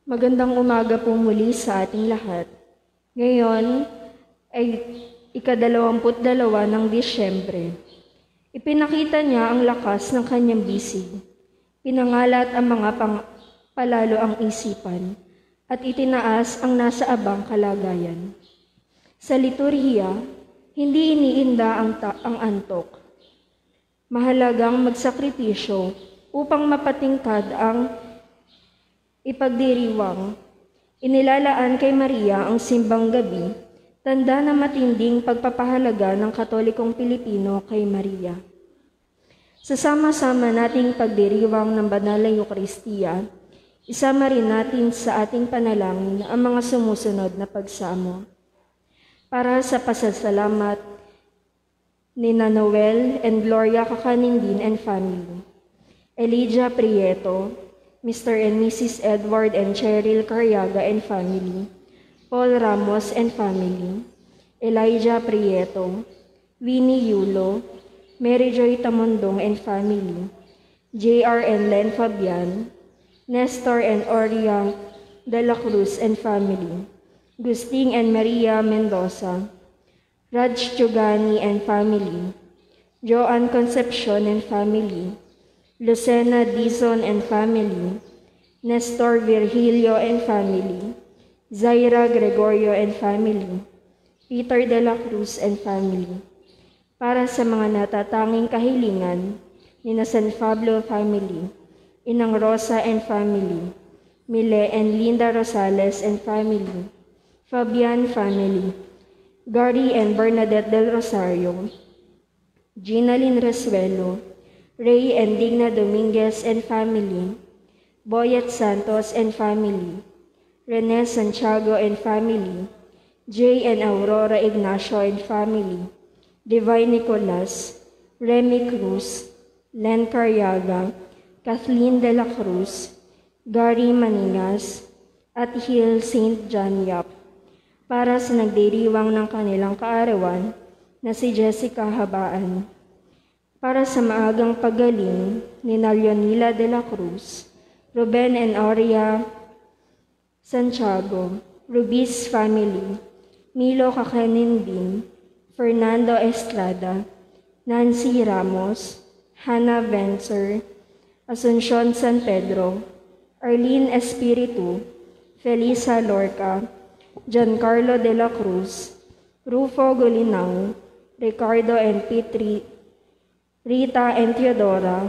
Magandang umaga po muli sa ating lahat. Ngayon ay ika-22 ng Disyembre. Ipinakita niya ang lakas ng kanyang bisig. Pinangalat ang mga palalo ang isipan at itinaas ang nasa abang kalagayan. Sa liturhiya, hindi iniinda ang antok. Mahalagang magsakripisyo upang mapatingkad ang ipagdiriwang. Inilalaan kay Maria ang simbang gabi, tanda na matinding pagpapahalaga ng Katolikong Pilipino kay Maria. Sa sama-sama nating pagdiriwang ng Banal na Eucharistia, isama rin natin sa ating panalangin ang mga sumusunod na pagsamo. Para sa pasasalamat ni Noel and Gloria Kakanindin and family, Elijah Prieto, Mr. and Mrs. Edward and Cheryl Carriaga and family, Paul Ramos and family, Elijah Prieto, Winnie Yulo, Mary Joy Tamondong and family, J.R. and Len Fabian, Nestor and Oria de la Cruz and family, Gusting and Maria Mendoza, Raj Chugani and family, Joan Concepcion and family, Lucena Dizon and family, Nestor Virgilio and family, Zaira Gregorio and family, Peter de la Cruz and family. Para sa mga natatanging kahilingan ni na San Pablo family, Inang Rosa and family, Mile and Linda Rosales and family, Fabian family, Gary and Bernadette del Rosario, Ginalyn Resuelo, Ray and Digna Dominguez and family, Boyet Santos and family, Rene Santiago and family, Jay and Aurora Ignacio and family, Divine Nicolas, Remy Cruz, Len Carriaga, Kathleen de la Cruz, Gary Maningas, at Hill St. John Yap, para sa nagdiriwang ng kanilang kaarawan na si Jessica Habaan. Para sa maagang pagaling ni Leonila de la Cruz, Ruben and Aurea Santiago, Rubis family, Milo Kakanindin, Fernando Estrada, Nancy Ramos, Hannah Vencer, Asuncion San Pedro, Arlene Espiritu, Felisa Lorca, Giancarlo de la Cruz, Rufo Golinao, Ricardo and Petri, Rita and Theodora,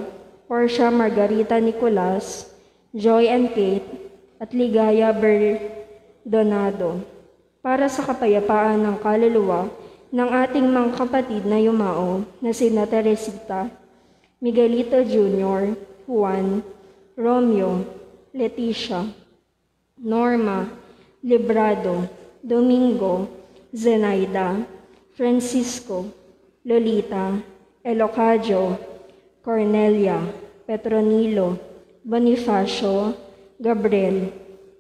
Portia Margarita Nicolas, Joy and Kate, at Ligaya Berdonado, para sa kapayapaan ng kaluluwa ng ating mga kapatid na yumao na sina Teresita, Miguelito Jr., Juan, Romeo, Leticia, Norma, Librado, Domingo, Zenaida, Francisco, Lolita, Elocadio, Cornelia, Petronilo, Bonifacio, Gabriel,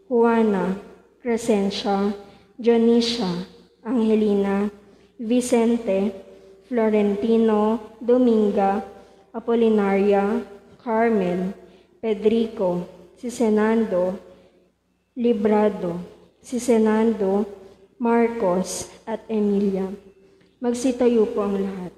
Juana, Crescencia, Dionisia, Angelina, Vicente, Florentino, Dominga, Apolinaria, Carmen, Pedrico, Sisenando, Librado, Sisenando, Marcos, at Emilia. Magsitayo po ang lahat.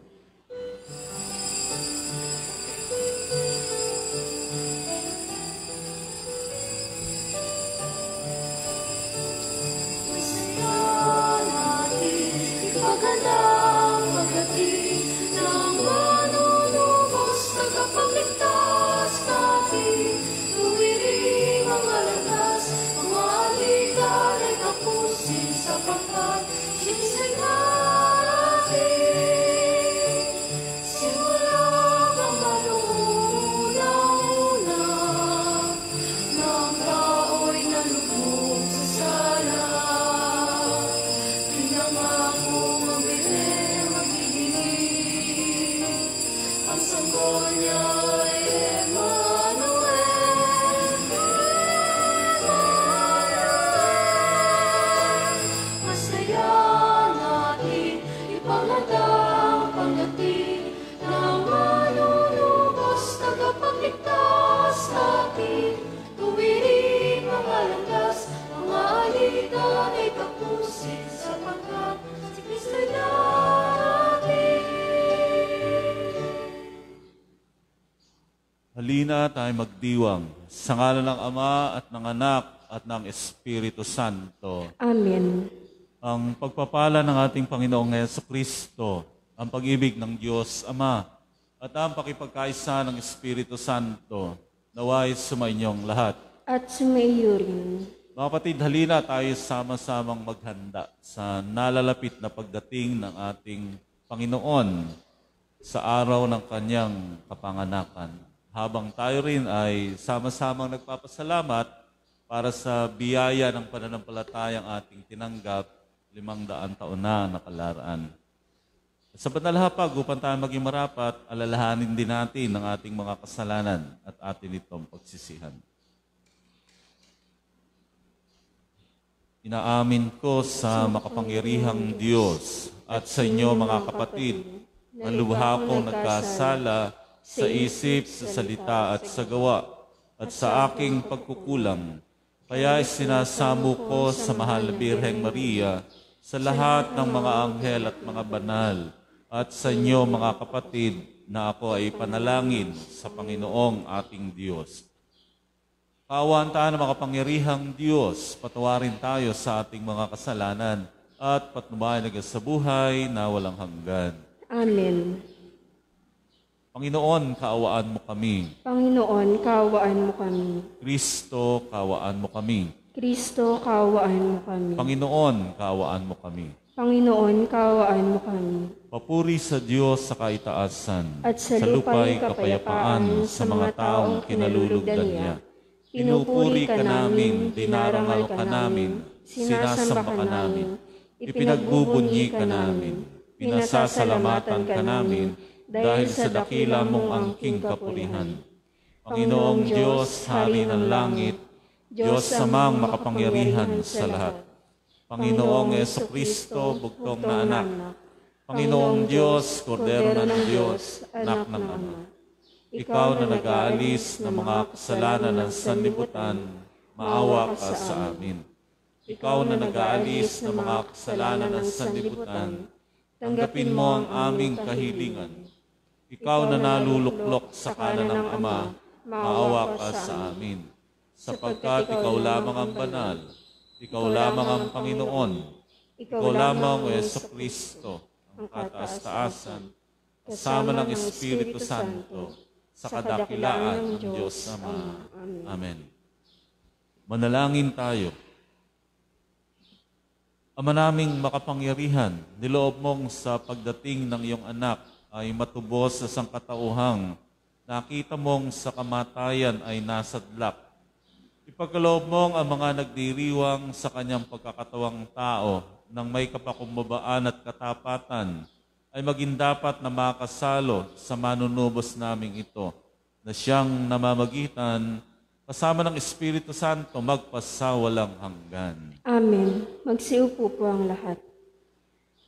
Tagapagligtas natin, tuwiring mga landas, Panginoon ay tapusin sapagkat si Kristo'y darating. Halina tayo magdiwang sa ngalan ng Ama at ng Anak at ng Espiritu Santo. Amen. Ang pagpapala ng ating Panginoong Jesucristo, ang pag-ibig ng Diyos Ama, at ang pakipagkaisa ng Espiritu Santo, naway sumainyong lahat. At sumaiyo rin. Mga kapatid, halina tayo sama-samang maghanda sa nalalapit na pagdating ng ating Panginoon sa araw ng kanyang kapanganakan. Habang tayo rin ay sama-samang nagpapasalamat para sa biyaya ng pananampalatayang ating tinanggap 500 taon na nakalaraan. Sa banal na hapag, upang tayo maging marapat, alalahanin din natin ang ating mga kasalanan at atin itong pagsisihan. Inaamin ko sa makapangyarihang Diyos at sa inyo mga kapatid, na lubha kong nagkasala sa isip, sa salita at sa gawa, at sa aking pagkukulang. Kaya sinasamo ko sa mahal na Birheng Maria, sa lahat ng mga anghel at mga banal, at sa inyo mga kapatid, na ako ay panalangin sa Panginoong ating Diyos. Kaawaan tayo ng makapangyarihang Diyos, patawarin tayo sa ating mga kasalanan, at patnubayan sa buhay na walang hanggan. Amen. Panginoon, kaawaan mo kami. Panginoon, kaawaan mo kami. Kristo, kaawaan mo kami. Kristo, kaawaan mo kami. Panginoon, kaawaan mo kami. Panginoon, kaawaan mo kami. Papuri sa Diyos sa kaitaasan, At sa lupa'y kapayapaan sa mga taong kinalulugdan niya. Pinupuri ka namin, dinarangal ka namin, sinasamba ka namin, ipinagbubunyi ka namin, pinasasalamatan ka namin, dahil sa dakila mong angking kapurihan. Panginoong Diyos, Hari ng langit, Diyos amang makapangyarihan sa lahat. Panginoong Jesucristo, bugtong na anak. Panginoong Diyos, Kordero ng Diyos, anak ng Ama. Ikaw na nag-aalis ng mga kasalanan ng sanlibutan, maawa ka sa amin. Ikaw na nag-aalis ng mga kasalanan ng sanlibutan, tanggapin mo ang aming kahilingan. Ikaw na naluluklok sa kanan ng Ama, maawa ka sa amin. Sapagkat ikaw lamang ang banal, ikaw lamang ang Panginoon, ikaw lamang o Jesucristo, ang kataas-taasan, kasama ng Espiritu Santo, sa kadakilaan ng Diyos Ama. Amen. Manalangin tayo. Ama naming makapangyarihan, niloob mong sa pagdating ng iyong anak ay matubos sa sangkatauhang, nakita mong sa kamatayan ay nasadlak. Ipagkaloob mong ang mga nagdiriwang sa kanyang pagkakatawang tao nang may kapakumbabaan at katapatan ay maging dapat na makasalo sa manunubos naming ito, na siyang namamagitan kasama ng Espiritu Santo magpasawalang hanggan. Amen. Magsiupo po ang lahat.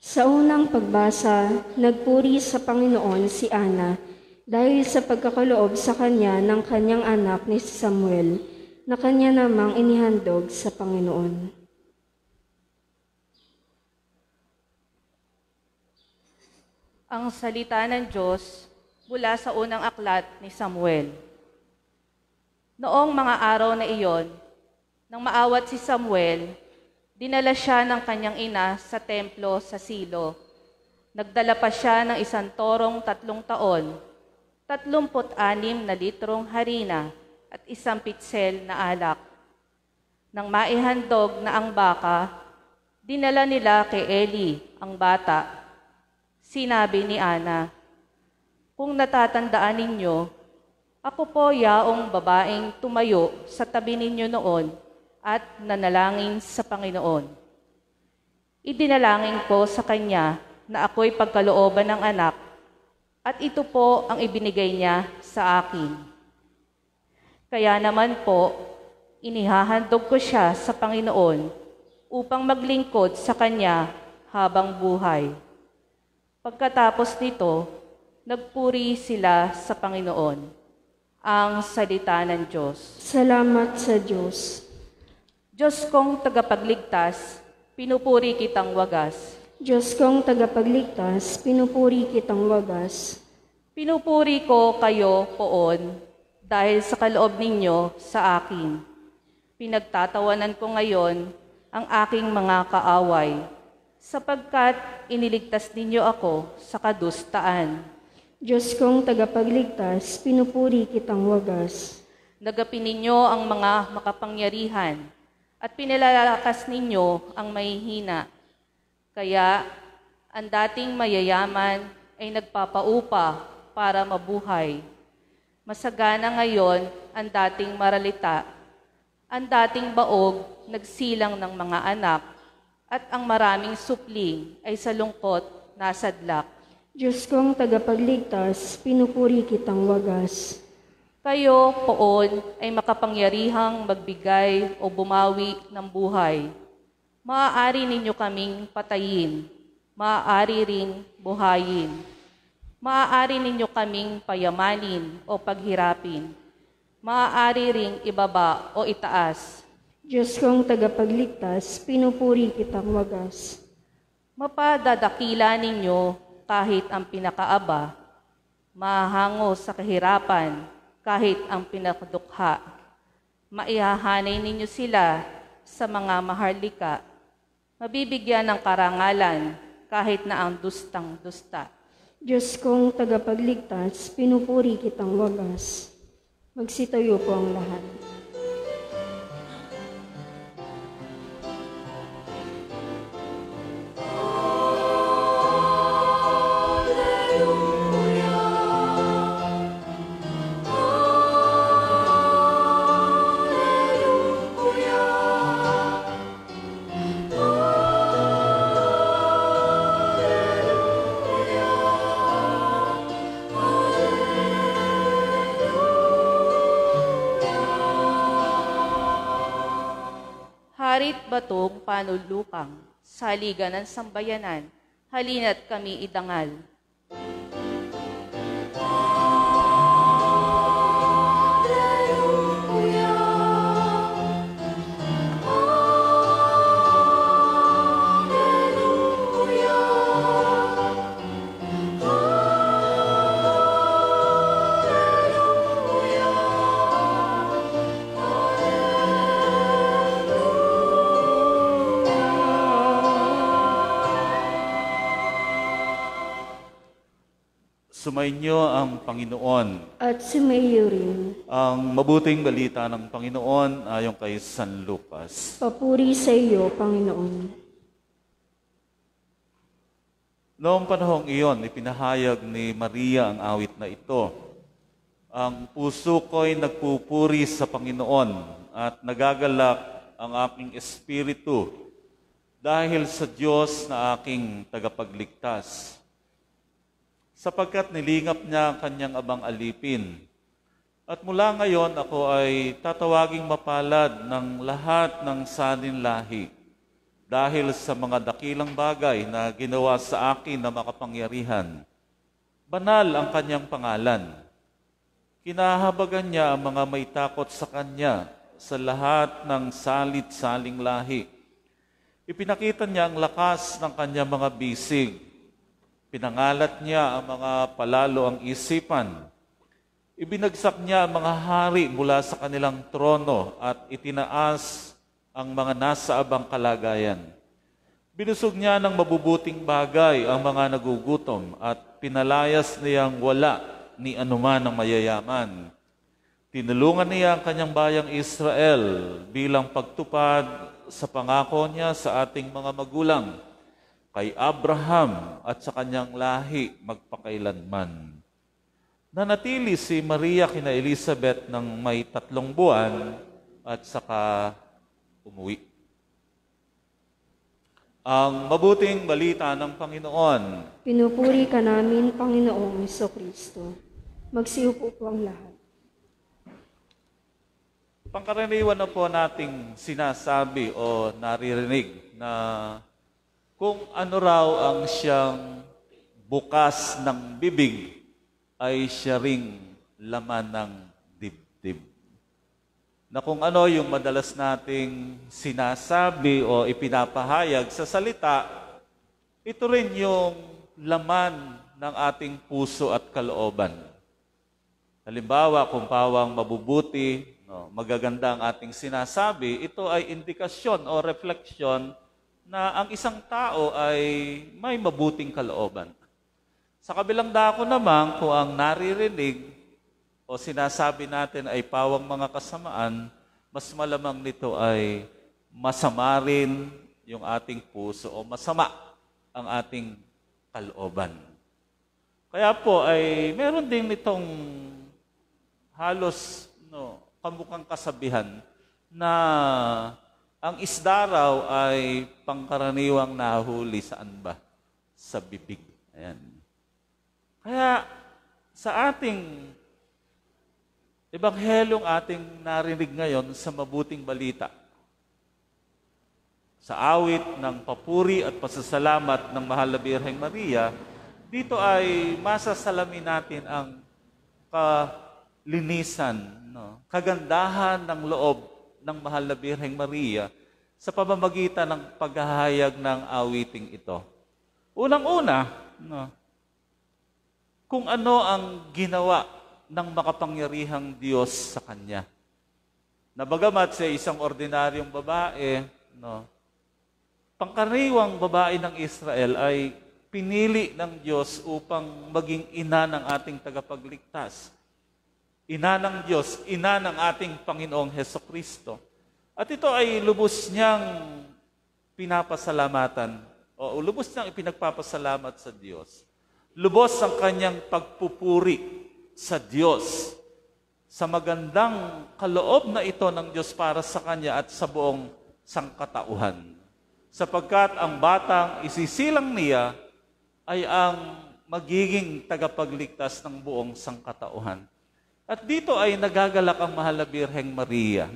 Sa unang pagbasa, nagpuri sa Panginoon si Ana dahil sa pagkakaloob sa kanya ng kanyang anak ni Samuel, na kanya namang inihandog sa Panginoon. Ang salita ng Diyos mula sa unang aklat ni Samuel. Noong mga araw na iyon, nang maawat si Samuel, dinala siya ng kanyang ina sa templo sa Silo. Nagdala pa siya ng 1 torong 3 taon, 36 na litrong harina at 1 pitsel na alak. Nang maihandog na ang baka, dinala nila kay Eli ang bata. Sinabi ni Ana, "Kung natatandaan ninyo, ako po yaong babaeng tumayo sa tabi ninyo noon at nanalangin sa Panginoon. Idinalangin ko sa kanya na ako'y pagkalooban ng anak at ito po ang ibinigay niya sa akin. Kaya naman po, inihahandog ko siya sa Panginoon upang maglingkod sa kanya habang buhay." Pagkatapos nito, nagpuri sila sa Panginoon. Ang salita ng Diyos. Salamat sa Diyos. Diyos kong tagapagligtas, pinupuri kitang wagas. Diyos kong tagapagligtas, pinupuri kitang wagas. Pinupuri ko kayo poon dahil sa kaloob ninyo sa akin. Pinagtatawanan ko ngayon ang aking mga kaaway, sapagkat iniligtas ninyo ako sa kadustaan. Diyos kong tagapagligtas, pinupuri kitang wagas. Nagapin ninyo ang mga makapangyarihan at pinalalakas ninyo ang mahihina. Kaya ang dating mayayaman ay nagpapaupa para mabuhay. Masagana ngayon ang dating maralita, ang dating baog nagsilang ng mga anak, at ang maraming supling ay sa lungkot nasadlak. Diyos kong tagapagligtas, pinupuri kitang wagas. Kayo poon ay makapangyarihang magbigay o bumawi ng buhay. Maaari ninyo kaming patayin, maaari ring buhayin. Maaari ninyo kaming payamanin o paghirapin. Maaari ring ibaba o itaas. Diyos kong tagapagligtas, pinupuri kitang wagas. Mapadadakila ninyo kahit ang pinakaaba, mahango sa kahirapan kahit ang pinakadukha. Maihahanay ninyo sila sa mga maharlika, mabibigyan ng karangalan kahit na ang dustang-dusta. Diyos kong tagapagligtas, pinupuri kitang wagas. Magsitayo po ang lahat. Harit batong panulukang, saligan ng sambayanan, halina't kami idangal. Sumainyo ang Panginoon. At sumayo rin. Ang mabuting balita ng Panginoon ayon kay San Lucas. Papuri sa iyo, Panginoon. Noong panahong iyon, ipinahayag ni Maria ang awit na ito. Ang puso ko'y nagpupuri sa Panginoon at nagagalak ang aking espiritu dahil sa Diyos na aking tagapagligtas. Sapagkat nilingap niya ang kanyang abang alipin. At mula ngayon ako ay tatawaging mapalad ng lahat ng saninlahi dahil sa mga dakilang bagay na ginawa sa akin na makapangyarihan. Banal ang kanyang pangalan. Kinahabagan niya ang mga may takot sa kanya sa lahat ng salit-saling lahi. Ipinakita niya ang lakas ng kanyang mga bisig. Pinangalat niya ang mga palalo ang isipan. Ibinagsak niya ang mga hari mula sa kanilang trono at itinaas ang mga nasa abang kalagayan. Binusog niya ng mabubuting bagay ang mga nagugutom at pinalayas niyang wala ni anuman ang mayayaman. Tinulungan niya ang kanyang bayang Israel bilang pagtupad sa pangako niya sa ating mga magulang, kay Abraham at sa kanyang lahi magpakailanman. Nanatili si Maria kina Elizabeth ng may 3 buwan at saka umuwi. Ang mabuting balita ng Panginoon. Pinupuri ka namin, Panginoong Jesucristo. Magsiupo po ang lahat. Pangkaraniwan na po nating sinasabi o naririnig na kung ano raw ang siyang bukas ng bibig, ay siya ring laman ng dibdib. na kung ano yung madalas nating sinasabi o ipinapahayag sa salita, ito rin yung laman ng ating puso at kalooban. Halimbawa, kung pawang mabubuti, magaganda ang ating sinasabi, ito ay indikasyon o refleksyon na ang isang tao ay may mabuting kalooban. Sa kabilang dako naman, kung ang naririnig o sinasabi natin ay pawang mga kasamaan, mas malamang nito ay masama rin yung ating puso o masama ang ating kalooban. Kaya po ay meron din nitong halos kamukhang kasabihan na ang isda raw ay pangkaraniwang nahuli saan ba? Sa bibig. Ayan. Kaya sa ating ebanghelyong ating narinig ngayon sa mabuting balita, sa awit ng papuri at pasasalamat ng Mahal na Birheng Maria, dito ay masasalamin natin ang kalinisan, kagandahan ng loob ng Mahal na Birheng Maria sa pamamagitan ng paghahayag ng awiting ito. Unang-una, kung ano ang ginawa ng makapangyarihang Diyos sa kanya. Na bagamat siya isang ordinaryong babae, pangkaraniwang babae ng Israel ay pinili ng Diyos upang maging ina ng ating tagapagligtas. Ina ng Diyos, ina ng ating Panginoong Hesukristo. At ito ay lubos niyang pinapasalamatan o lubos niyang ipinagpapasalamat sa Diyos. Lubos ang kanyang pagpupuri sa Diyos, sa magandang kaloob na ito ng Diyos para sa kanya at sa buong sangkatauhan. Sapagkat ang batang isisilang niya ay ang magiging tagapagligtas ng buong sangkatauhan. At dito ay nagagalak ang Mahal na Birheng Maria.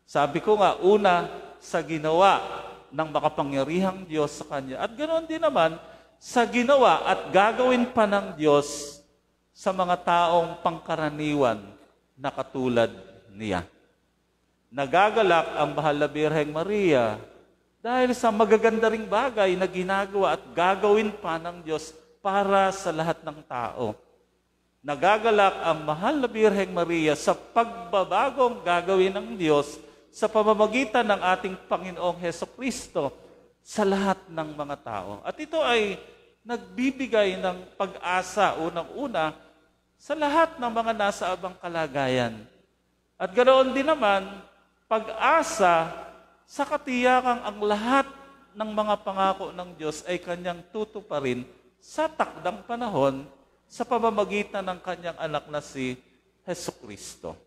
Sabi ko nga, una, sa ginawa ng makapangyarihang Diyos sa kanya. At ganoon din naman, sa ginawa at gagawin pa ng Diyos sa mga taong pangkaraniwan na katulad niya. Nagagalak ang Mahal na Birheng Maria dahil sa magaganda ring bagay na ginagawa at gagawin pa ng Diyos para sa lahat ng tao. Nagagalak ang Mahal na Birheng Maria sa pagbabagong gagawin ng Diyos sa pamamagitan ng ating Panginoong Hesukristo sa lahat ng mga tao. At ito ay nagbibigay ng pag-asa unang-una sa lahat ng mga nasa abang kalagayan. At ganoon din naman, pag-asa sa katiyakang ang lahat ng mga pangako ng Diyos ay kanyang tutuparin sa takdang panahon sa pamamagitan ng kanyang anak na si Hesukristo.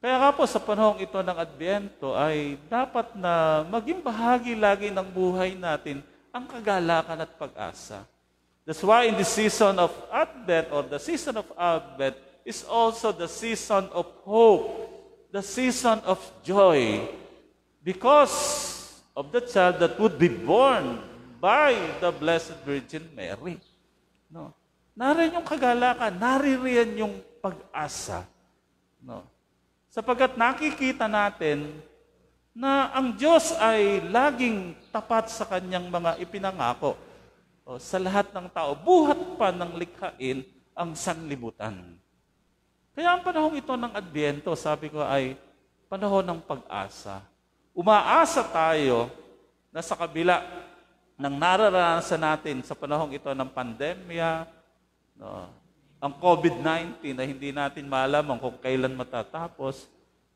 Kaya nga po sa panahong ito ng Adbyento ay dapat na maging bahagi lagi ng buhay natin ang kagalakan at pag-asa. That's why in the season of Advent or the season of Advent is also the season of hope, the season of joy, because of the child that would be born by the Blessed Virgin Mary. Nariyan yung kagalakan, nariyan yung pag-asa. Sapagkat nakikita natin na ang Diyos ay laging tapat sa kanyang mga ipinangako sa lahat ng tao, buhat pa ng likhain ang sanlibutan. Kaya ang panahong ito ng Adbyento, sabi ko ay panahon ng pag-asa. Umaasa tayo na sa kabila ng nararanasan natin sa panahong ito ng pandemya, ang COVID-19 na hindi natin malaman kung kailan matatapos,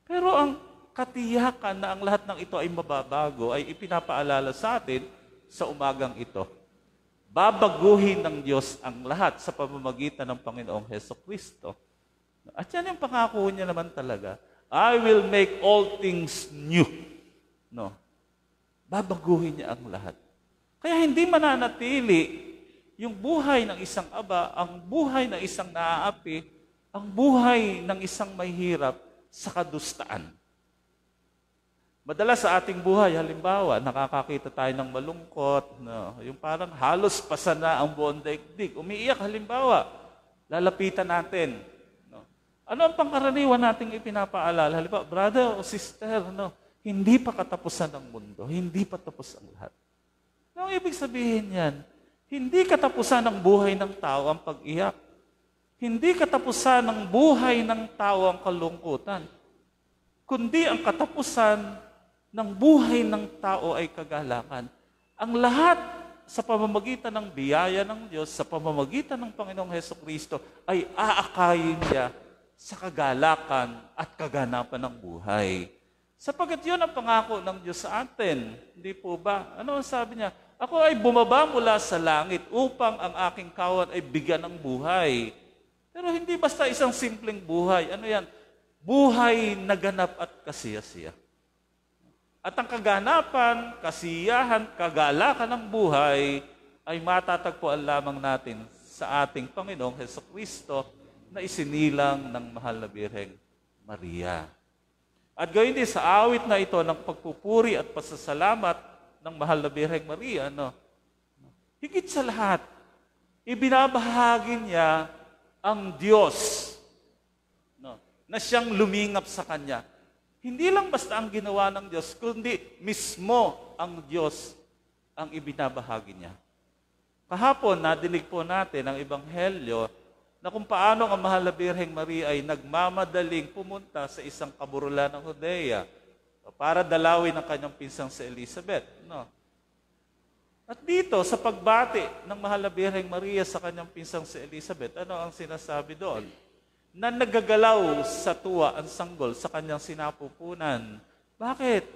pero ang katiyakan na ang lahat ng ito ay mababago ay ipinapaalala sa atin sa umagang ito. Babaguhin ng Diyos ang lahat sa pamamagitan ng Panginoong Hesukristo. At yan yung pangako niya naman talaga. I will make all things new. Babaguhin niya ang lahat. Kaya hindi mananatili yung buhay ng isang aba, ang buhay ng isang naaapi, ang buhay ng isang mahirap sa kadustaan. Madalas sa ating buhay, halimbawa, nakakakita tayo ng malungkot, yung parang halos pasa na ang buong daigdig. Umiiyak, halimbawa, lalapitan natin. Ano ang pangkaraniwan nating ipinapaalala? Halimbawa, brother o sister, hindi pa katapusan ng mundo, hindi pa tapos ang lahat. Ano ang ibig sabihin yan? Hindi katapusan ng buhay ng tao ang pag-iyak. Hindi katapusan ng buhay ng tao ang kalungkutan. Kundi ang katapusan ng buhay ng tao ay kagalakan. Ang lahat sa pamamagitan ng biyaya ng Diyos, sa pamamagitan ng Panginoong Hesukristo, ay aakayin niya sa kagalakan at kaganapan ng buhay. Sapagkat yun ang pangako ng Diyos sa atin. Hindi po ba? Ano ang sabi niya? Ako ay bumaba mula sa langit upang ang aking kawan ay bigyan ng buhay. Pero hindi basta isang simpleng buhay. Ano yan? Buhay na ganap at kasiyasiya. At ang kaganapan, kasiyahan, kagalakan ng buhay ay matatagpuan lamang natin sa ating Panginoong Hesukristo na isinilang ng mahal na Birheng Maria. At gayon din sa awit na ito ng pagpupuri at pasasalamat ng mahal na Birheng Maria, higit sa lahat, ibinabahagi niya ang Diyos na siyang lumingap sa Kanya. Hindi lang basta ang ginawa ng Diyos, kundi mismo ang Diyos ang ibinabahagi niya. Kahapon, nadinig po natin ang Ebanghelyo na kung paano ang mahal na Birheng Maria ay nagmamadaling pumunta sa isang kaburulan ng Judea para dalawin ang kanyang pinsang si Elizabeth. At dito, sa pagbati ng mahal na Birheng Maria sa kanyang pinsang si Elizabeth, ano ang sinasabi doon? Na nagagalaw sa tuwa ang sanggol sa kanyang sinapupunan. Bakit?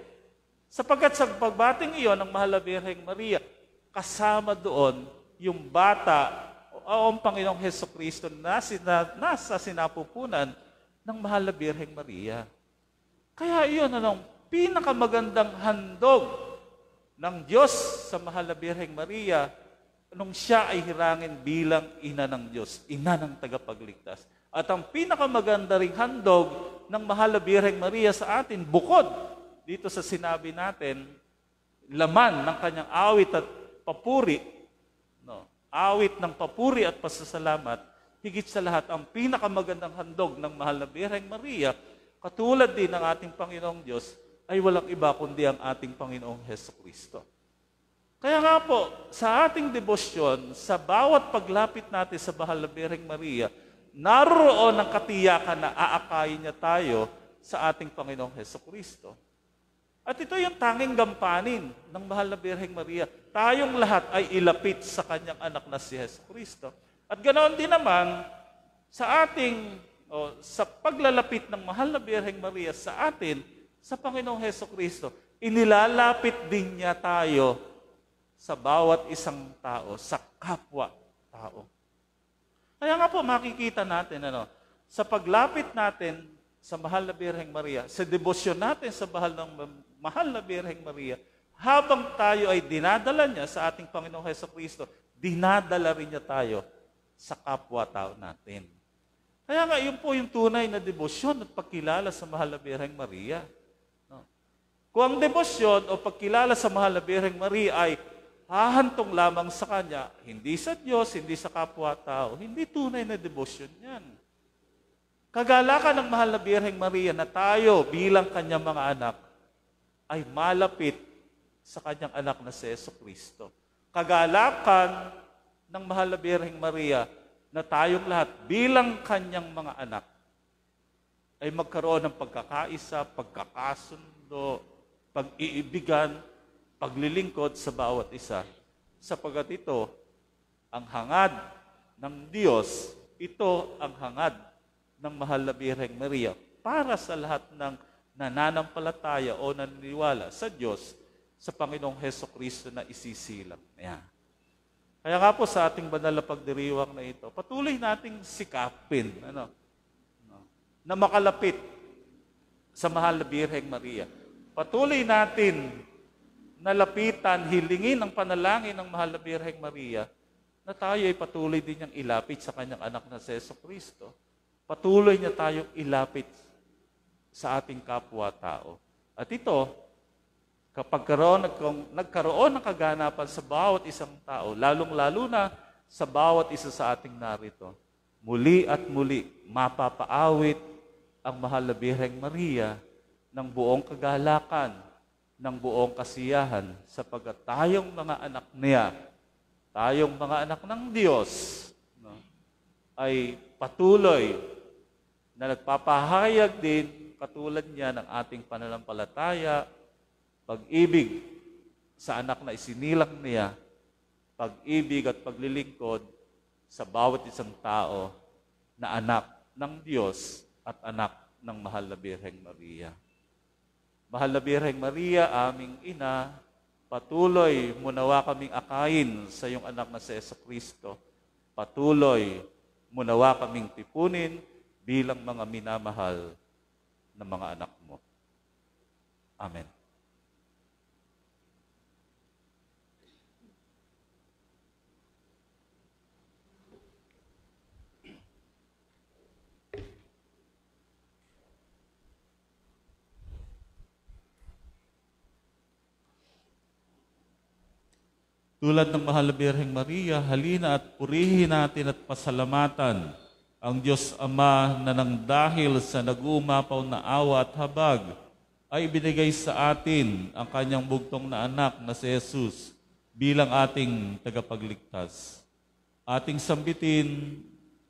Sapagkat sa pagbating iyon ng mahal na Birheng Maria, kasama doon yung bata o ang Panginoong Hesukristo na nasa sinapupunan ng mahal na Birheng Maria. Kaya iyon anong pinakamagandang handog ng Diyos sa mahal na Birheng Maria nung siya ay hirangin bilang ina ng Diyos, ina ng tagapagligtas. At ang pinakamaganda ring handog ng mahal na Birheng Maria sa atin, bukod dito sa sinabi natin, laman ng kanyang awit at papuri, awit ng papuri at pasasalamat, higit sa lahat, ang pinakamagandang handog ng mahal na Birheng Maria, katulad din ng ating Panginoong Diyos, ay walang iba kundi ang ating Panginoong Hesukristo. Kaya nga po, sa ating debosyon, sa bawat paglapit natin sa mahal na Birheng Maria, naroon ang katiyakan na aakayin niya tayo sa ating Panginoong Hesukristo. At ito yung tanging gampanin ng mahal na Birheng Maria. Tayong lahat ay ilapit sa kanyang anak na si Hesukristo. At ganoon din naman sa sa paglalapit ng mahal na Birheng Maria sa atin, sa Panginoong Hesukristo, inilalapit din niya tayo sa bawat isang tao, sa kapwa-tao. Kaya nga po makikita natin, sa paglapit natin sa mahal na Birheng Maria, sa debosyon natin sa mahal na Birheng Maria, habang tayo ay dinadala niya sa ating Panginoong Hesukristo, dinadala rin niya tayo sa kapwa-tao natin. Kaya nga, yun po yung tunay na debosyon at pagkilala sa mahal na Birheng Maria. Kung ang debosyon o pagkilala sa mahal na Birheng Maria ay hahantong lamang sa Kanya, hindi sa Diyos, hindi sa kapwa-tao, hindi tunay na debosyon yan. Kagalakan ng mahal na Birheng Maria na tayo bilang Kanyang mga anak ay malapit sa Kanyang anak na si Hesukristo. Kagalakan ng mahal na Birheng Maria na tayong lahat bilang Kanyang mga anak ay magkaroon ng pagkakaisa, pagkakasundo, pag-iibigan, paglilingkod sa bawat isa. Sapagkat ito ang hangad ng Diyos, ito ang hangad ng mahal na Birheng Maria para sa lahat ng nananampalataya o naniniwala sa Diyos, sa Panginoong Hesukristo na isisilang niya. Kaya nga po sa ating banal na pagdiriwang na ito, patuloy nating sikapin na makalapit sa mahal na Birheng Maria. Patuloy natin nalapitan, hilingin ang panalangin ng mahal na Birheng Maria na tayo ay patuloy din niyang ilapit sa kanyang anak na si Hesukristo. Patuloy niya tayong ilapit sa ating kapwa-tao. At ito, kapag nagkaroon ng kaganapan sa bawat isang tao, lalong-lalo na sa bawat isa sa ating narito, muli at muli mapapaawit ang mahal na Birheng Maria ng buong kagalakan, ng buong kasiyahan, sapagkat tayong mga anak niya, tayong mga anak ng Diyos, no, ay patuloy na nagpapahayag din katulad niya ng ating pananampalataya, pag-ibig sa anak na isinilang niya, pag-ibig at paglilingkod sa bawat isang tao na anak ng Diyos at anak ng mahal na Birheng Maria. Mahal na Birheng Maria, aming ina, patuloy mo nawa kaming akayin sa iyong anak na si Jesucristo. Patuloy mo nawa kaming tipunin bilang mga minamahal na mga anak mo. Amen. Tulad ng mahal na Birheng Maria, halina at purihin natin at pasalamatan ang Diyos Ama na nang dahil sa nag-uumapaw na awa at habag ay ibinigay sa atin ang kanyang bugtong na anak na si Jesus bilang ating tagapagligtas. Ating sambitin,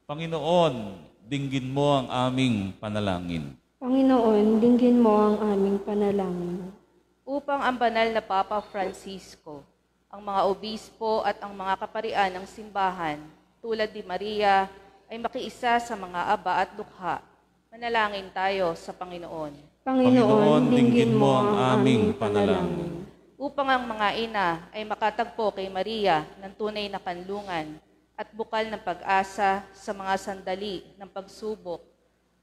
Panginoon, dinggin mo ang aming panalangin. Panginoon, dinggin mo ang aming panalangin. Upang ang banal na Papa Francisco, ang mga obispo at ang mga kaparian ng simbahan, tulad ni Maria, ay makiisa sa mga aba at dukha. Manalangin tayo sa Panginoon. Panginoon, dinggin mo ang aming panalangin. Upang ang mga ina ay makatagpo kay Maria ng tunay na kanlungan at bukal ng pag-asa sa mga sandali ng pagsubok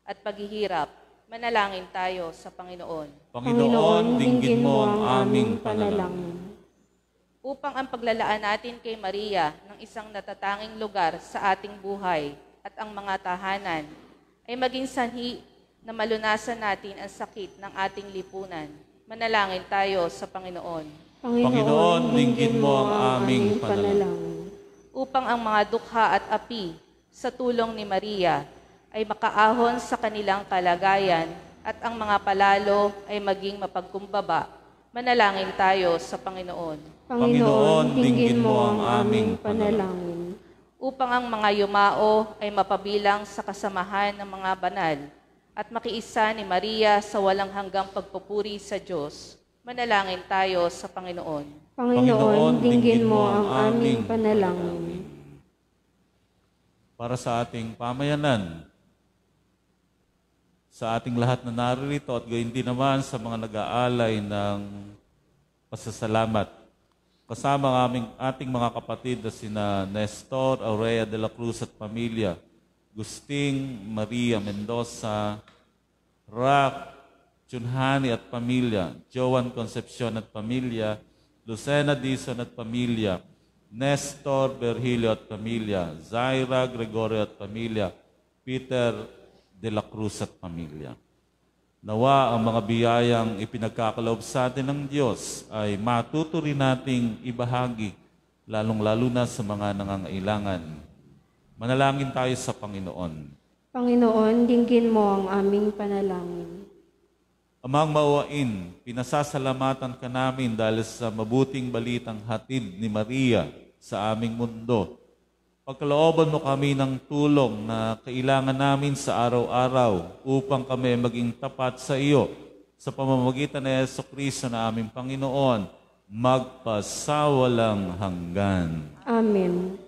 at paghihirap, manalangin tayo sa Panginoon. Panginoon, dinggin mo ang aming panalangin. Upang ang paglalaan natin kay Maria ng isang natatanging lugar sa ating buhay at ang mga tahanan ay maging sanhi na malunasan natin ang sakit ng ating lipunan. Manalangin tayo sa Panginoon. Panginoon, dinggin mo ang aming panalangin. Upang ang mga dukha at api sa tulong ni Maria ay makaahon sa kanilang kalagayan at ang mga palalo ay maging mapagkumbaba, manalangin tayo sa Panginoon. Panginoon, dinggin mo ang aming panalangin. Upang ang mga yumao ay mapabilang sa kasamahan ng mga banal at makiisa ni Maria sa walang hanggang pagpupuri sa Diyos, manalangin tayo sa Panginoon. Panginoon, dinggin mo ang aming panalangin. Para sa ating pamayanan, sa ating lahat na naririto at gayon din naman sa mga nag-aalay ng pasasalamat, kasama ang ating mga kapatid na sina Nestor Aurea de la Cruz at pamilya, Gusting Maria Mendoza, Rack Chunhani at pamilya, Joan Concepcion at pamilya, Lucena Dizon at pamilya, Nestor Berhilio at pamilya, Zaira Gregorio at pamilya, Peter de la Cruz at pamilya. Nawa ang mga biyayang ipinagkakaloob sa atin ng Diyos ay matuto rin nating ibahagi, lalong-lalo na sa mga nangangailangan. Manalangin tayo sa Panginoon. Panginoon, dinggin mo ang aming panalangin. Amang mauwain, pinasasalamatan ka namin dahil sa mabuting balitang hatid ni Maria sa aming mundo. Pagkalooban mo kami ng tulong na kailangan namin sa araw-araw upang kami maging tapat sa iyo sa pamamagitan ni Jesucristo na aming Panginoon, magpasawalang hanggan. Amen.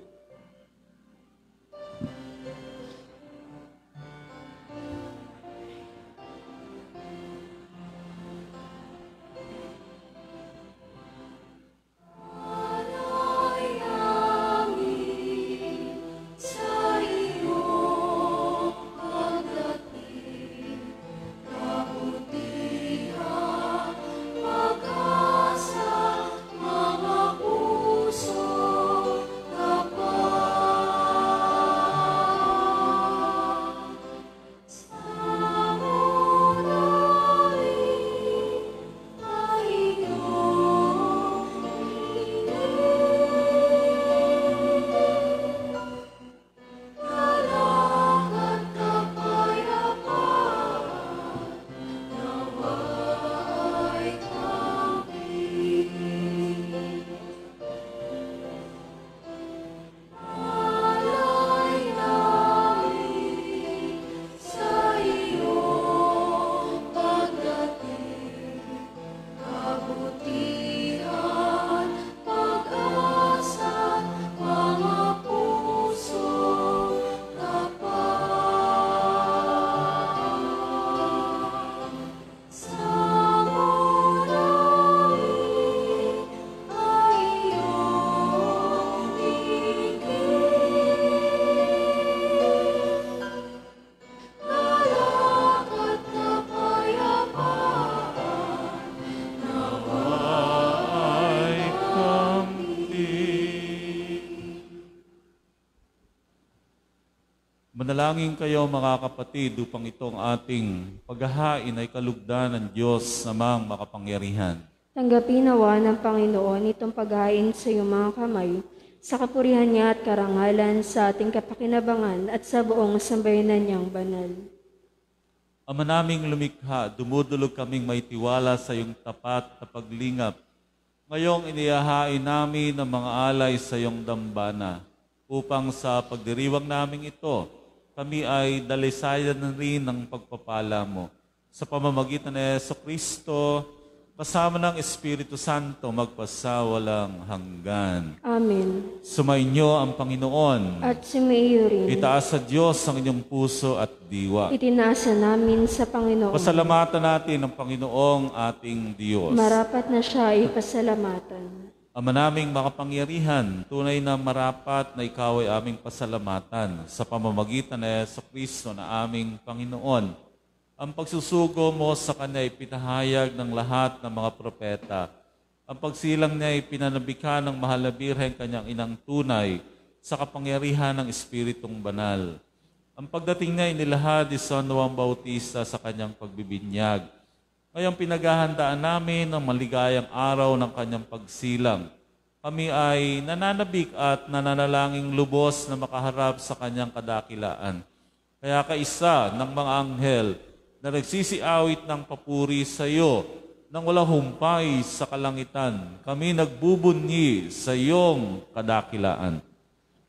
Pag-asa, mga puso, Manalangin kayo mga kapatid upang itong ating paghahain ay kalugdan ng Diyos namang makapangyarihan. Tanggapin nawa ng Panginoon itong paghain sa iyong mga kamay, sa kapurihan niya at karangalan sa ating kapakinabangan at sa buong sambayanan niyang banal. Ama naming lumikha, dumudulog kaming may tiwala sa iyong tapat na paglingap. Ngayong inihahain namin ang mga alay sa iyong dambana, upang sa pagdiriwang naming ito, kami ay dalisayan rin ng pagpapala mo. Sa pamamagitan ni Jesucristo, kasama ng Espiritu Santo, magpasawalang hanggan. Amen. Sumainyo ang Panginoon. At sumaiyo rin. Itaas sa Diyos ang inyong puso at diwa. Itinasa namin sa Panginoon. Pasalamatan natin ang Panginoong ating Diyos. Marapat na siya ay pasalamatan. Ama naming makapangyarihan, tunay na marapat na ikaw ay aming pasalamatan sa pamamagitan ni Jesucristo na aming Panginoon. Ang pagsusugo mo sa Kanya ay pinahayag ng lahat ng mga propeta. Ang pagsilang niya ay pinanabika ng mahal na Birhen, Kanyang inang tunay, sa kapangyarihan ng Espiritong Banal. Ang pagdating niya ay nilahad ni San Juan Bautista sa kanyang pagbibinyag. Ngayong pinaghahandaan namin ang maligayang araw ng kanyang pagsilang. Kami ay nananabik at nananalangin lubos na makaharap sa kanyang kadakilaan. Kaya kaisa ng mga anghel na nagsisiawit ng papuri sa iyo nang walang humpay sa kalangitan, kami nagbubunyi sa iyong kadakilaan.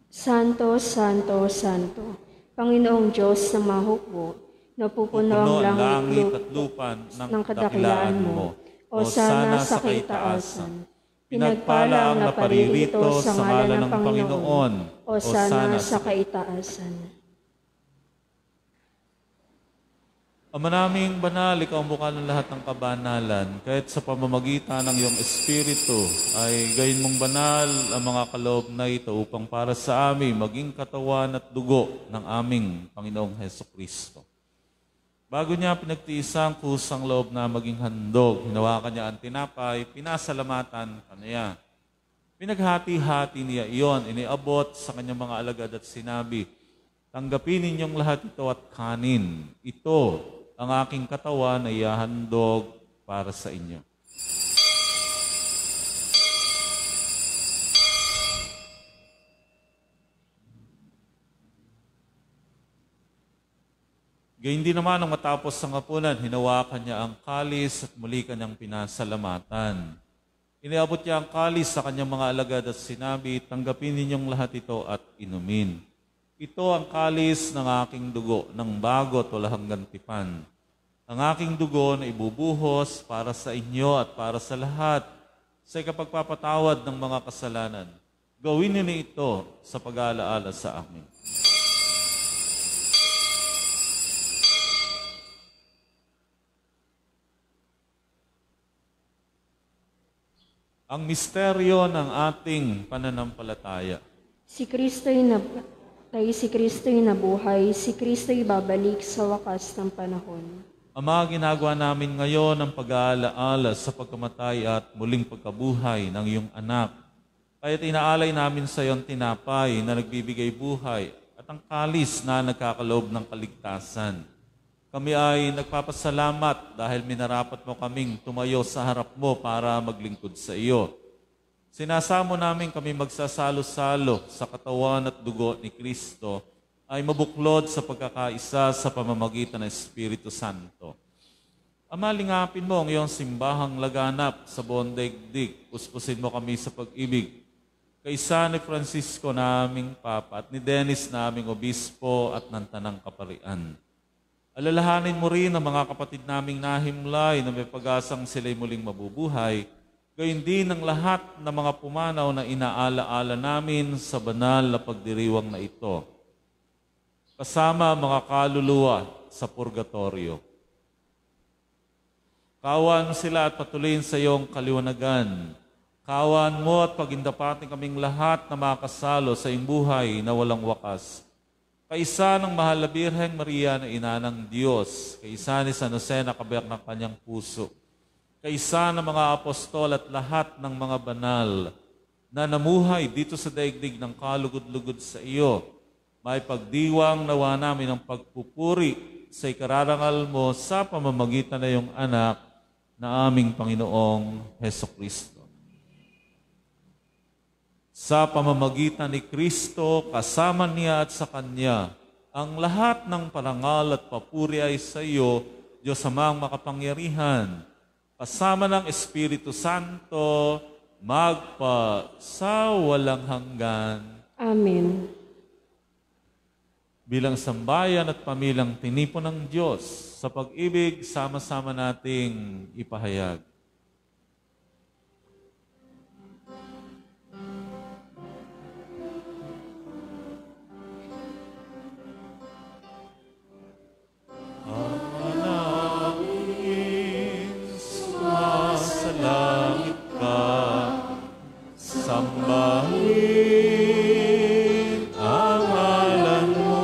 Santo, Santo, Santo, Panginoong Diyos ng mahukbo, napupuno ang langit at lupa ng kadakilaan mo. O sana sa kaitaasan. Pinagpala ang naparirito sa ngalan ng Panginoon. O sana sa kaitaasan. Ama naming banal, ikaw ang bukal ng lahat ng kabanalan. Kahit sa pamamagitan ng iyong Espiritu, ay gayon mong banal ang mga kaloob na ito upang para sa amin maging katawan at dugo ng aming Panginoong Hesukristo. Bago niya pinagtiisang kusang loob na maging handog, hinawakan niya ang tinapay, pinasalamatan kaniya. Pinaghati-hati niya iyon, iniabot sa kanyang mga alagad at sinabi, tanggapin ninyong lahat ito at kanin. Ito ang aking katawan na ihahandog para sa inyo. Gayun din naman nang matapos ang hapunan, hinawakan niya ang kalis at muli kanyang pinasalamatan. Iniabot niya ang kalis sa kanyang mga alagad at sinabi, tanggapin ninyong lahat ito at inumin. Ito ang kalis ng aking dugo, ng bago at walang gantipan. Ang aking dugo na ibubuhos para sa inyo at para sa lahat sa ikapagpapatawad ng mga kasalanan. Gawin niyo ito sa pag-aalaala sa amin. Ang misteryo ng ating pananampalataya. Si Kristo'y nabuhay, si Kristo'y babalik sa wakas ng panahon. Ama, ginagawa namin ngayon ang pag-aalaala sa pagkamatay at muling pagkabuhay ng iyong anak. Kaya't inaalay namin sa iyong tinapay na nagbibigay buhay at ang kalis na nagkakaloob ng kaligtasan. Kami ay nagpapasalamat dahil minarapat mo kaming tumayo sa harap mo para maglingkod sa iyo. Sinasamo namin kami magsasalo-salo sa katawan at dugo ni Kristo ay mabuklod sa pagkakaisa sa pamamagitan ng Espiritu Santo. Ama, lingapin mo ang iyong simbahang laganap sa buong daigdig. Puspusin mo kami sa pag-ibig. Kaisa ni Francisco na aming Papa at ni Dennis na aming Obispo at ng Tanang Kaparian. Alalahanin mo rin ang mga kapatid naming nahimlay na may pag-asang sila'y muling mabubuhay, gayon din ang lahat ng mga pumanaw na inaalaala namin sa banal na pagdiriwang na ito. Kasama ang mga kaluluwa sa purgatorio. Kawan sila at patuloyin sa iyong kaliwanagan. Kawan mo at pagindapatin kaming lahat na makasalo sa iyong buhay na walang wakas. Kaisa ng mahal na Birheng Maria na ina ng Diyos, kaisa ni San Jose na kabiyak ng kanyang puso, kaisa ng mga apostol at lahat ng mga banal na namuhay dito sa daigdig ng kalugod-lugod sa iyo, may pagdiwang nawa namin ang pagpupuri sa ikararangal mo sa pamamagitan na iyong anak na aming Panginoong Hesukristo. Sa pamamagitan ni Kristo, kasama niya at sa Kanya, ang lahat ng parangal at papuri ay sa iyo, Diyos Amang makapangyarihan, kasama ng Espiritu Santo, magpa sa walang hanggan. Amen. Bilang sambayan at pamilyang tinipon ng Diyos, sa pag-ibig, sama-sama nating ipahayag. Sumasalangit ka, sambahin ang ngalan mo,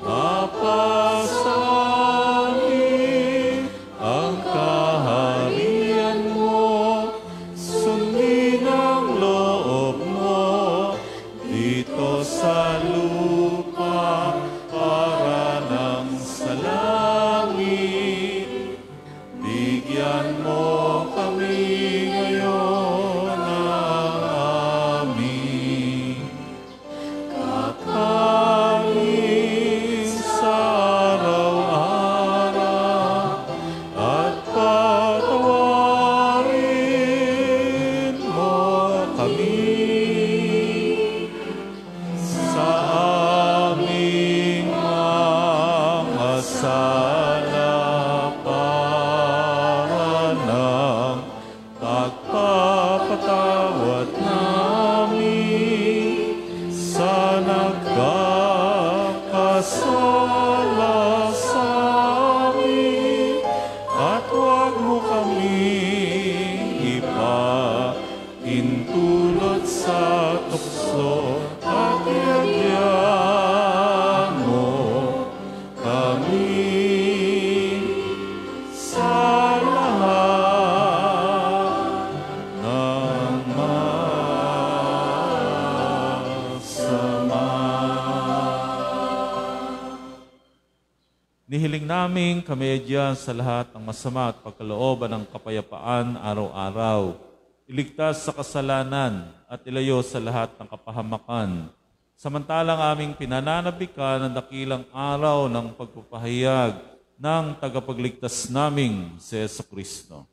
mapasahin ang kaharian mo, sundin ang loob mo dito sa lupa para ng sa langit. Bigyan mo kami ngayon ng aming kakanin sa araw-araw at patawarin mo kami sa aming mga sala para ng pagpapatawad namin sa nagkakasala sa amin, at huwag mo kaming ipahintulot sa tukso, at iadyan mo kami sa lahat ng masama. Nihiling namin kami diyan sa lahat ng masama at pagkalooban ng kapayapaan araw-araw. Iligtas sa kasalanan at ilayo sa lahat ng kapahamakan. Samantalang aming pinananabikan ang dakilang araw ng pagpapahayag ng tagapagligtas naming si Jesucristo.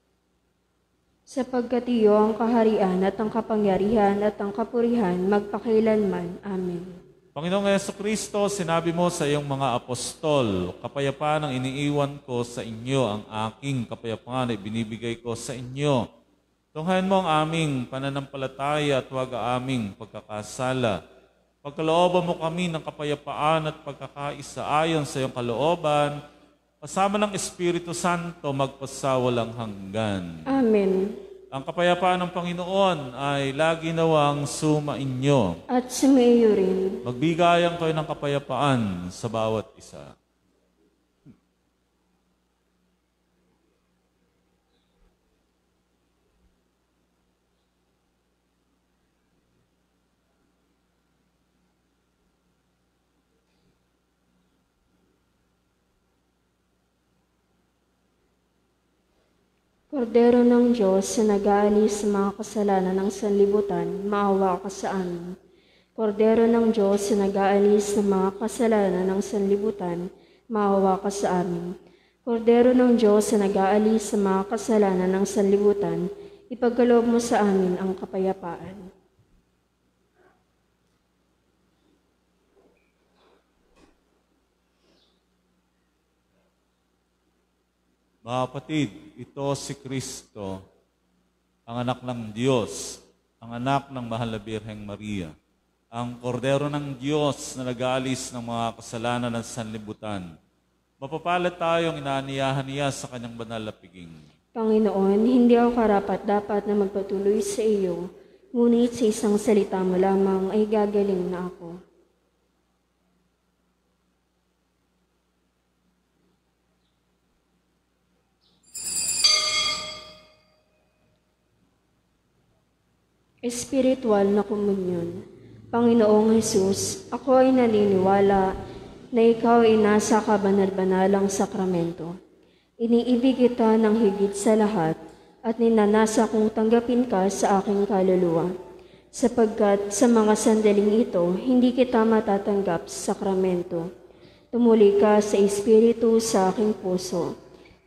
Sapagkat iyo ang kaharian at ang kapangyarihan at ang kapurihan magpakailanman. Amen. Panginoong Jesucristo, sinabi mo sa iyong mga apostol, kapayapaan ang iniiwan ko sa inyo, ang aking kapayapaan ay binibigay ko sa inyo. Tunghayan mo ang aming pananampalataya at huwag ang aming pagkakasala. Pagkalooban mo kami ng kapayapaan at pagkakaisa ayon sa iyong kalooban, kasama ng Espiritu Santo magpasawalang hanggan. Amen. Ang kapayapaan ng Panginoon ay lagi nawang sumainyo. At sumaiyo rin. Magbigayan kayo ng kapayapaan sa bawat isa. Kordero ng Diyos na nag-aalis sa mga kasalanan ng sanlibutan, maawa ka sa amin. Kordero ng Diyos na nag-aalis sa mga kasalanan ng sanlibutan, maawa ka sa amin. Kordero ng Diyos na nag-aalis sa mga kasalanan ng sanlibutan, ipagkaloob mo sa amin ang kapayapaan. Mga kapatid, ito si Kristo, ang anak ng Diyos, ang anak ng mahal na Birheng Maria, ang kordero ng Diyos na nag-aalis ng mga kasalanan ng sanlibutan. Mapapalad tayong inaaniyahan niya sa kanyang banal na piging. Panginoon, hindi ako karapat-dapat na magpatuloy sa iyo, ngunit sa isang salita mo lamang ay gagaling na ako. Espiritual na komunyon. Panginoong Hesus, ako ay naniniwala na ikaw ay nasa kabanal-banalang sakramento. Iniibig kita ng higit sa lahat at ninanasa kong tanggapin ka sa aking kaluluwa. Sapagkat sa mga sandaling ito, hindi kita matatanggap sa sakramento. Tumuli ka sa Espiritu sa aking puso.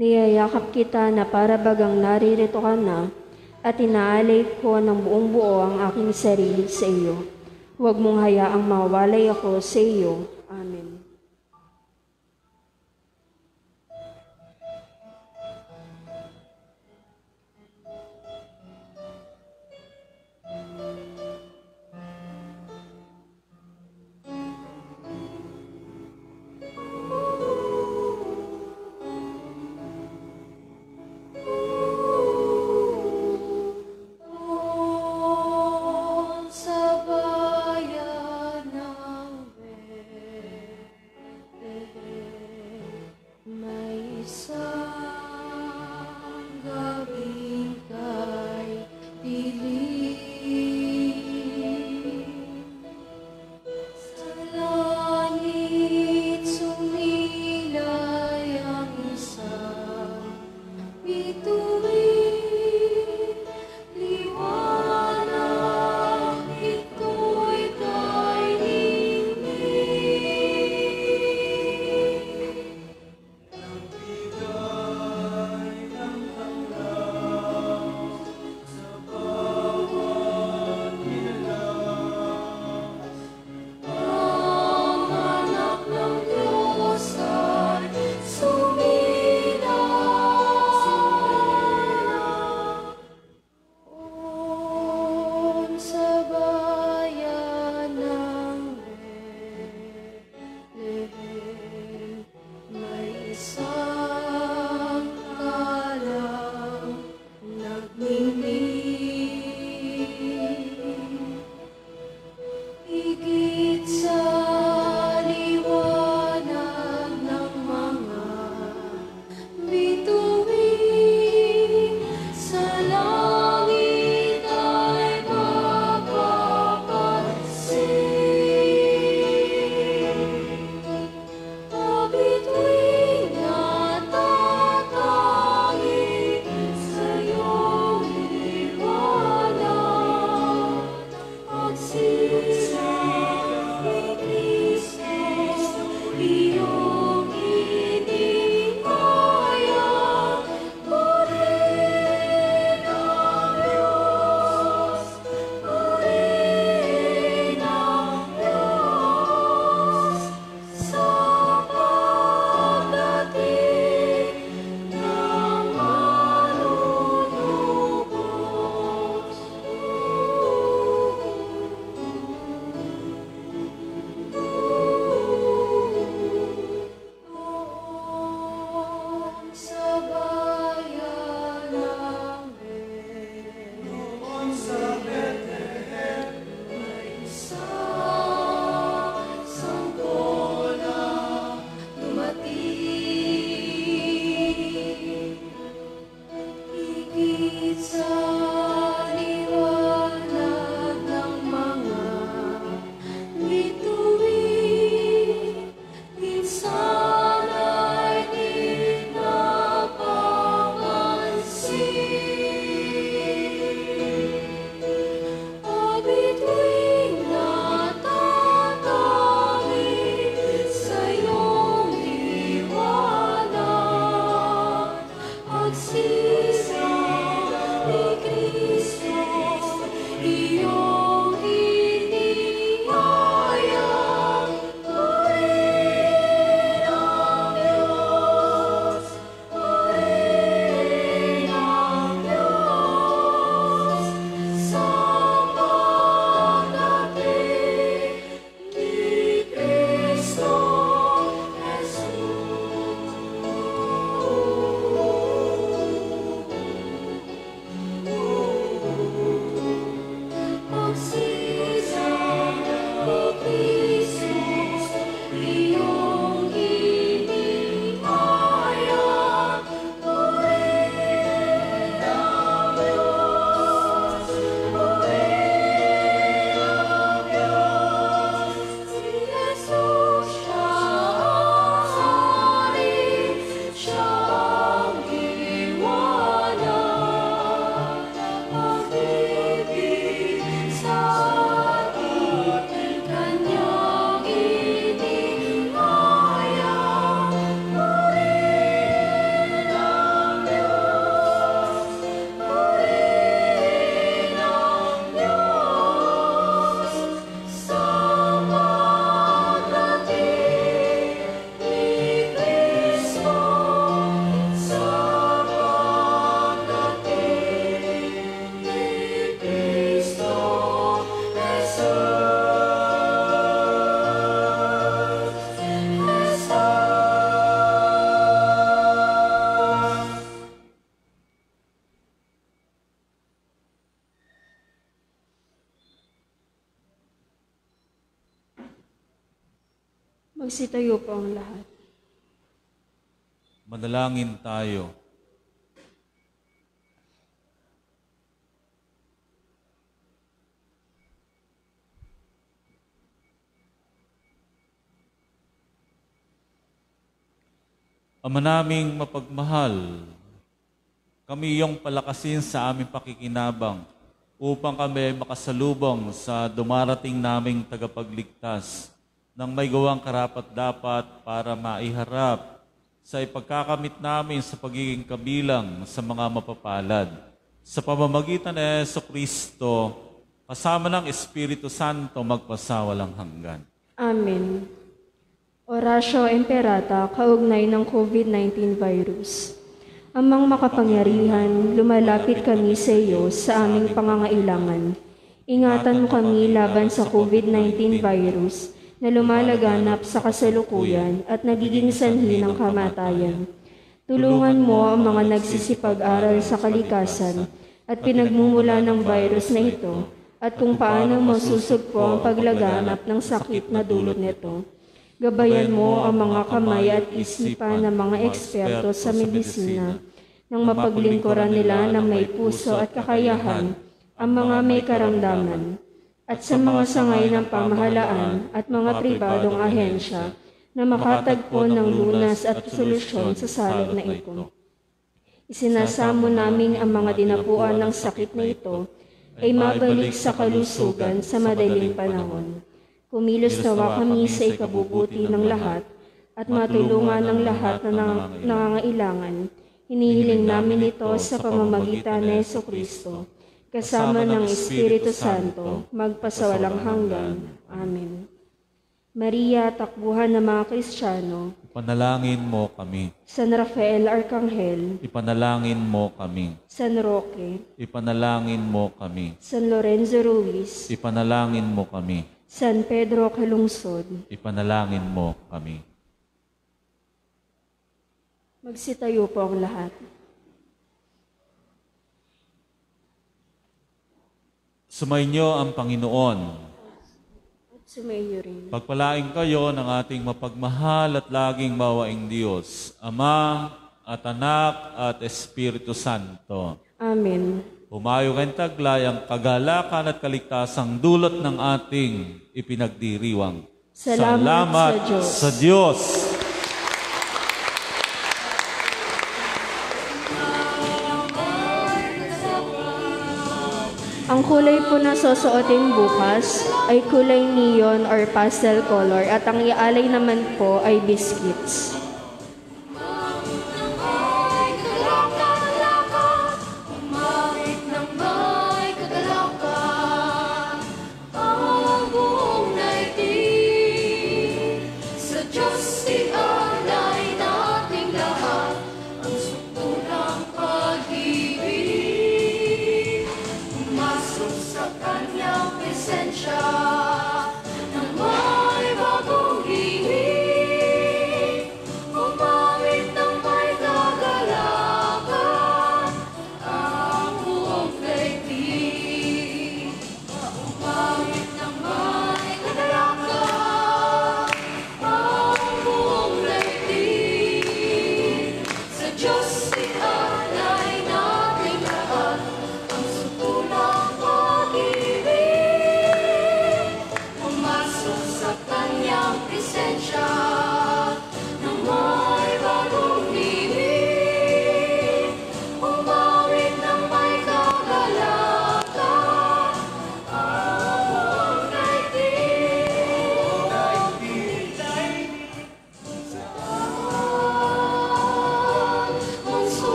Niyayakap kita na para bagang naririto ka na at inaalay ko ng buong buo ang aking sarili sa iyo. Huwag mong hayaang mawalay ako sa iyo. Amen. Sa bayan ng Magsitayo po ang lahat. Manalangin tayo. Ama naming mapagmahal, kami iyong palakasin sa aming pakikinabang upang kami makasalubong sa dumarating naming tagapagligtas ng may gawang karapat-dapat para maiharap sa ipagkakamit namin sa pagiging kabilang sa mga mapapalad. Sa pamamagitan ni Jesucristo, kasama ng Espiritu Santo magpasawalang hanggan. Amen. Oratio Imperata, kaugnay ng COVID-19 virus. Amang makapangyarihan, lumalapit kami sa iyo sa aming pangangailangan. Ingatan mo kami laban sa COVID-19 virus na lumalaganap sa kasalukuyan at nagiging sanhi ng kamatayan. Tulungan mo ang mga nagsisipag-aral sa kalikasan at pinagmumula ng virus na ito at kung paano masusugpo ang paglaganap ng sakit na dulot nito. Gabayan mo ang mga kamay at isipan ng mga eksperto sa medisina nang mapaglingkuran nila ng may puso at kakayahan ang mga may karamdaman at sa mga sangay ng pamahalaan at mga pribadong ahensya na makatagpo ng lunas at solusyon sa salot na ito. Isinasamo namin ang mga dinapuan ng sakit na ito ay mabalik sa kalusugan sa madaling panahon. Kumilos nawa kami sa ikabubuti ng lahat at matulungan ng lahat na nangangailangan. Hinihiling namin ito sa pamamagitan ni Jesucristo, kasama ng Espiritu Santo, magpasawalang hanggan. Amen. Maria, takbuhan ng mga Kristiyano, Ipanalangin mo kami. San Rafael Arcangel, Ipanalangin mo kami. San Roque, Ipanalangin mo kami. San Lorenzo Ruiz, Ipanalangin mo kami. San Pedro Calungsod. Ipanalangin mo kami. Magsitayo po ang lahat. Sumainyo ang Panginoon. At sumayo rin. Pagpalain kayo ng ating mapagmahal at laging mawaing Diyos, Ama at Anak at Espiritu Santo. Amen. Humayo kayong taglay ang kagalakan at kaligtasang dulot ng ating ipinagdiriwang. Salamat sa Diyos. Sa Diyos. Ang kulay po na susuotin bukas ay kulay neon or pastel color at ang ialay naman po ay biscuits.